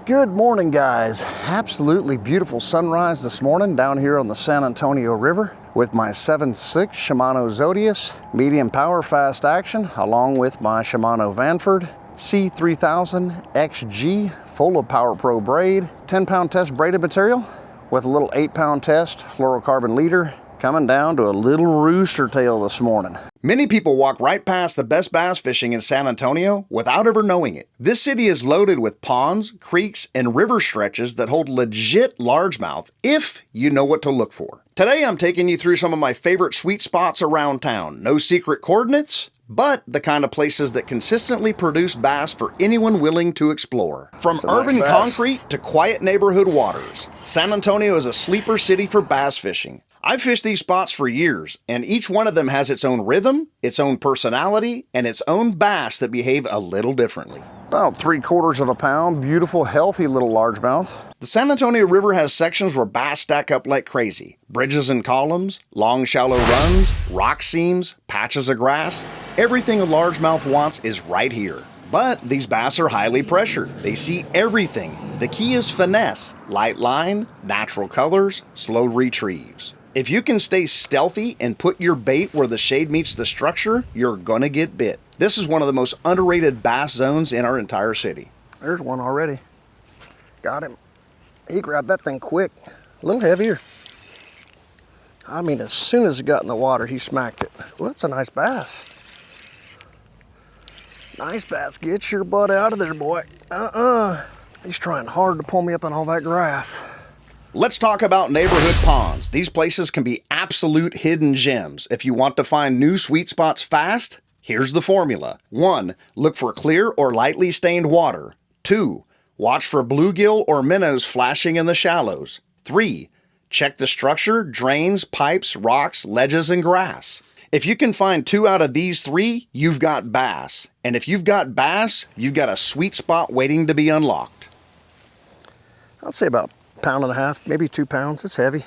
Good morning, guys. Absolutely beautiful sunrise this morning down here on the San Antonio River with my 7.6 Shimano Zodius, medium power, fast action, along with my Shimano Vanford C3000 XG, full of Power Pro braid, 10-pound test braided material with a little 8-pound test fluorocarbon leader, coming down to a little rooster tail this morning. Many people walk right past the best bass fishing in San Antonio without ever knowing it. This city is loaded with ponds, creeks, and river stretches that hold legit largemouth if you know what to look for. Today I'm taking you through some of my favorite sweet spots around town. No secret coordinates, but the kind of places that consistently produce bass for anyone willing to explore. From urban concrete to quiet neighborhood waters, San Antonio is a sleeper city for bass fishing. I've fished these spots for years, and each one of them has its own rhythm, its own personality, and its own bass that behave a little differently. About 3/4 of a pound, beautiful, healthy little largemouth. The San Antonio River has sections where bass stack up like crazy. Bridges and columns, long shallow runs, rock seams, patches of grass. Everything a largemouth wants is right here. But these bass are highly pressured. They see everything. The key is finesse, light line, natural colors, slow retrieves. If you can stay stealthy and put your bait where the shade meets the structure, you're gonna get bit. This is one of the most underrated bass zones in our entire city. There's one already. Got him. He grabbed that thing quick. A little heavier. I mean, as soon as it got in the water, he smacked it. Well, that's a nice bass. Nice bass. Get your butt out of there, boy. He's trying hard to pull me up in all that grass. Let's talk about neighborhood ponds. These places can be absolute hidden gems. If you want to find new sweet spots fast, here's the formula. 1. Look for clear or lightly stained water. 2. Watch for bluegill or minnows flashing in the shallows. 3. Check the structure, drains, pipes, rocks, ledges, and grass. If you can find 2 out of these 3, you've got bass. And if you've got bass, you've got a sweet spot waiting to be unlocked. I'll say about 1.5 pounds, maybe 2 pounds. It's heavy.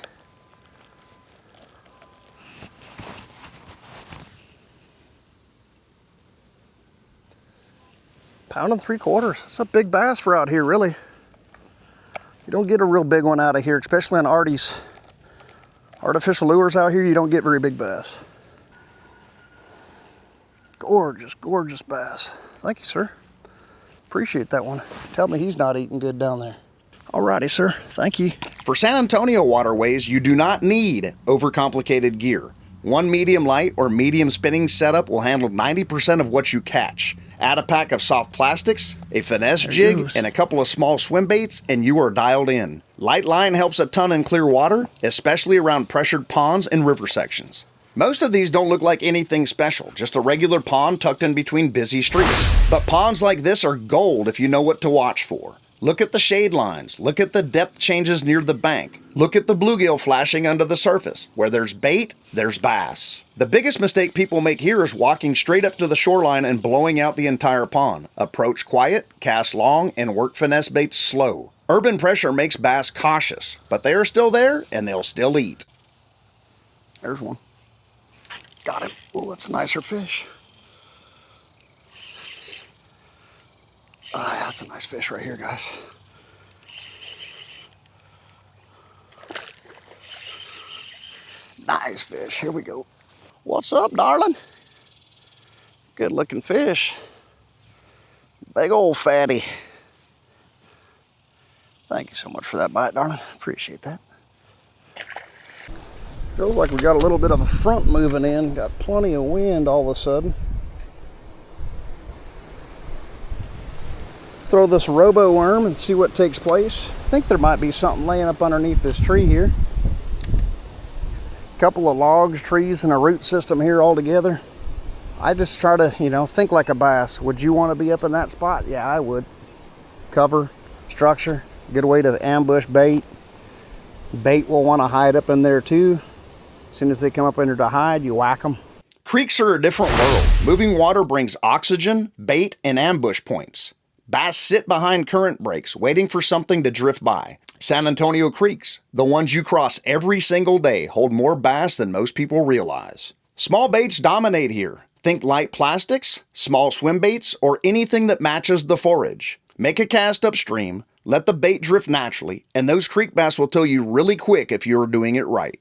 Pound and 3/4. It's a big bass for out here, really. You don't get a real big one out of here, especially on Artie's artificial lures out here. You don't get very big bass. Gorgeous, gorgeous bass. Thank you, sir. Appreciate that one. Tell me he's not eating good down there. Alrighty, sir. Thank you. For San Antonio waterways, you do not need overcomplicated gear. One medium light or medium spinning setup will handle 90% of what you catch. Add a pack of soft plastics, a finesse jig, and a couple of small swim baits, and you are dialed in. Light line helps a ton in clear water, especially around pressured ponds and river sections. Most of these don't look like anything special, just a regular pond tucked in between busy streets. But ponds like this are gold if you know what to watch for. Look at the shade lines. Look at the depth changes near the bank. Look at the bluegill flashing under the surface. Where there's bait, there's bass. The biggest mistake people make here is walking straight up to the shoreline and blowing out the entire pond. Approach quiet, cast long, and work finesse baits slow. Urban pressure makes bass cautious, but they are still there and they'll still eat. There's one. Got him. Oh, that's a nicer fish. That's a nice fish right here, guys. Nice fish. Here we go. What's up, darling? Good looking fish. Big old fatty. Thank you so much for that bite, darling. Appreciate that. Feels like we got a little bit of a front moving in. Got plenty of wind all of a sudden. Throw this robo worm and see what takes place. I think there might be something laying up underneath this tree here. A couple of logs, trees, and a root system here all together. I just try to, think like a bass. Would you want to be up in that spot? Yeah, I would. Cover, structure, good way to ambush bait. Bait will want to hide up in there too. As soon as they come up in there to hide, you whack them. Creeks are a different world. Moving water brings oxygen, bait, and ambush points. Bass sit behind current breaks, waiting for something to drift by. San Antonio creeks, the ones you cross every single day, hold more bass than most people realize. Small baits dominate here. Think light plastics, small swim baits, or anything that matches the forage. Make a cast upstream, Let the bait drift naturally, and those creek bass will tell you really quick if you're doing it right.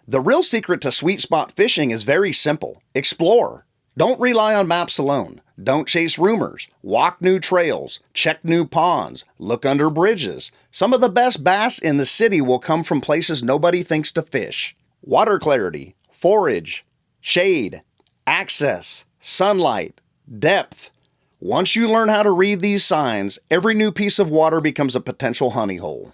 The real secret to sweet spot fishing is very simple. Explore. Don't rely on maps alone. Don't chase rumors. Walk new trails. Check new ponds. Look under bridges. Some of the best bass in the city will come from places nobody thinks to fish. Water clarity, forage, shade, access, sunlight, depth. Once you learn how to read these signs, every new piece of water becomes a potential honey hole.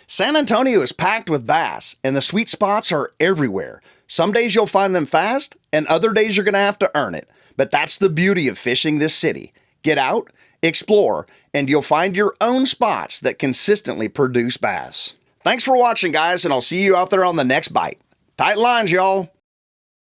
San Antonio is packed with bass, and the sweet spots are everywhere. Some days you'll find them fast, and other days you're going to have to earn it. But that's the beauty of fishing this city. Get out, explore, and you'll find your own spots that consistently produce bass. Thanks for watching, guys, and I'll see you out there on the next bite. Tight lines, y'all.